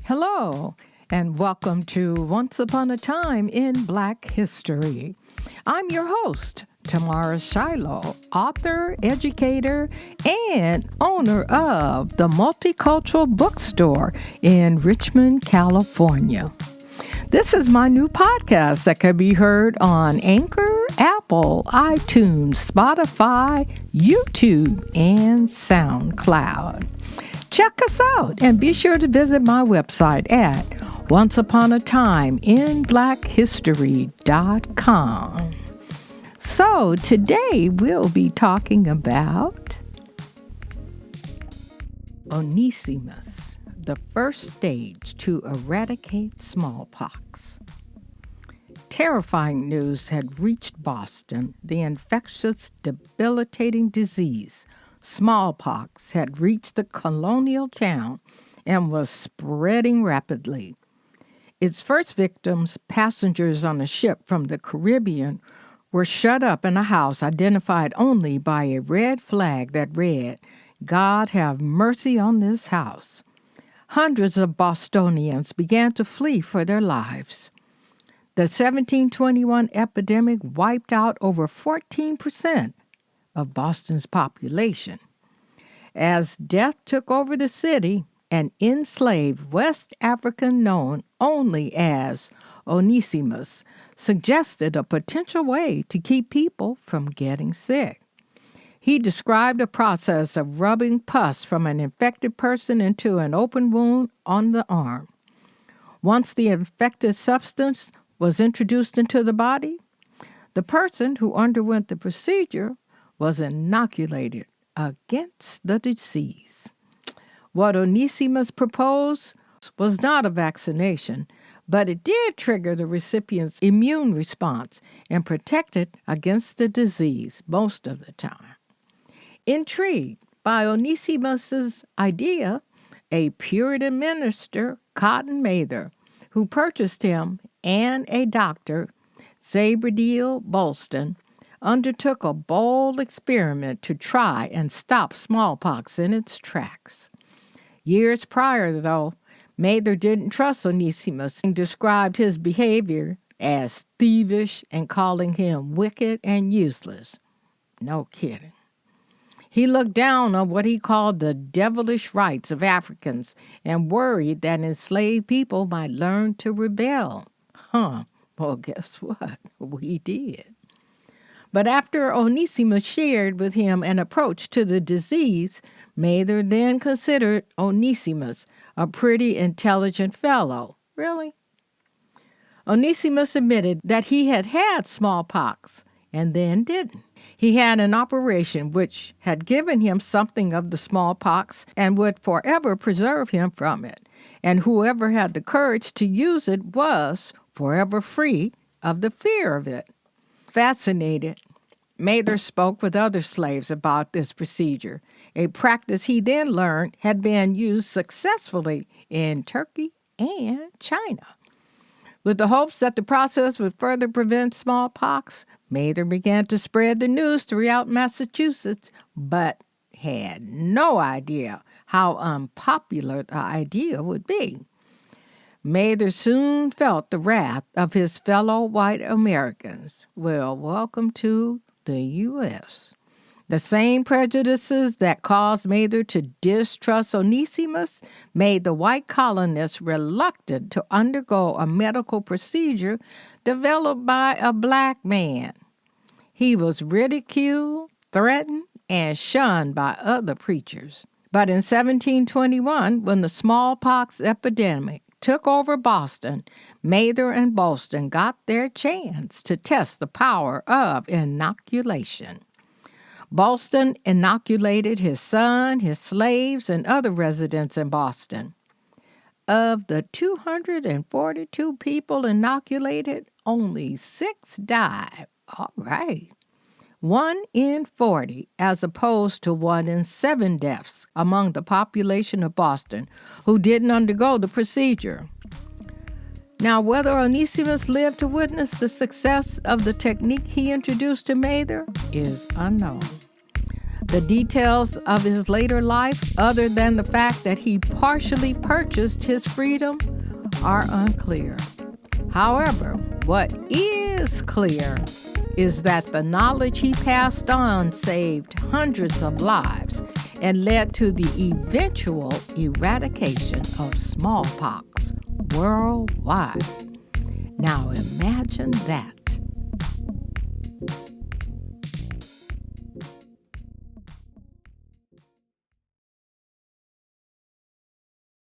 Hello, and welcome to Once Upon a Time in Black History. I'm your host, Tamara Shiloh, author, educator, and owner of the Multicultural Bookstore in Richmond, California. This is my new podcast that can be heard on Anchor, Apple, iTunes, Spotify, YouTube, and SoundCloud. Check us out and be sure to visit my website at onceuponatimeInBlackHistory.com. So today we'll be talking about Onesimus, the first stage to eradicate smallpox. Terrifying news had reached Boston. The infectious, debilitating disease, smallpox, had reached the colonial town and was spreading rapidly. Its first victims, passengers on a ship from the Caribbean, were shut up in a house identified only by a red flag that read, "God have mercy on this house." Hundreds of Bostonians began to flee for their lives. The 1721 epidemic wiped out over 14% of Boston's population. As death took over the city, an enslaved West African known only as Onesimus suggested a potential way to keep people from getting sick. He described a process of rubbing pus from an infected person into an open wound on the arm. Once the infected substance was introduced into the body, the person who underwent the procedure was inoculated against the disease. What Onesimus proposed was not a vaccination, but it did trigger the recipient's immune response and protect it against the disease most of the time. Intrigued by Onesimus's idea, a Puritan minister, Cotton Mather, who purchased him, and a doctor, Zebediel Bolston, undertook a bold experiment to try and stop smallpox in its tracks. Years prior, though, Mather didn't trust Onesimus and described his behavior as thievish and calling him wicked and useless. No kidding. He looked down on what he called the devilish rights of Africans and worried that enslaved people might learn to rebel. Well, guess what? We did. But after Onesimus shared with him an approach to the disease, Mather then considered Onesimus a pretty intelligent fellow. Really? Onesimus admitted that he had had smallpox and then didn't. He had an operation which had given him something of the smallpox and would forever preserve him from it. And whoever had the courage to use it was forever free of the fear of it. Fascinated, Mather spoke with other slaves about this procedure, a practice he then learned had been used successfully in Turkey and China. With the hopes that the process would further prevent smallpox, Mather began to spread the news throughout Massachusetts, but had no idea how unpopular the idea would be. Mather soon felt the wrath of his fellow white Americans. Well, welcome to the U.S. The same prejudices that caused Mather to distrust Onesimus made the white colonists reluctant to undergo a medical procedure developed by a black man. He was ridiculed, threatened, and shunned by other preachers. But in 1721, when the smallpox epidemic took over Boston, Mather and Bolston got their chance to test the power of inoculation. Bolston inoculated his son, his slaves, and other residents in Boston. Of the 242 people inoculated, only 6 died. All right. 1 in 40, as opposed to 1 in 7 deaths among the population of Boston who didn't undergo the procedure. Now, whether Onesimus lived to witness the success of the technique he introduced to Mather is unknown. The details of his later life, other than the fact that he partially purchased his freedom, are unclear. However, what is clear is that the knowledge he passed on saved hundreds of lives and led to the eventual eradication of smallpox worldwide. Now imagine that.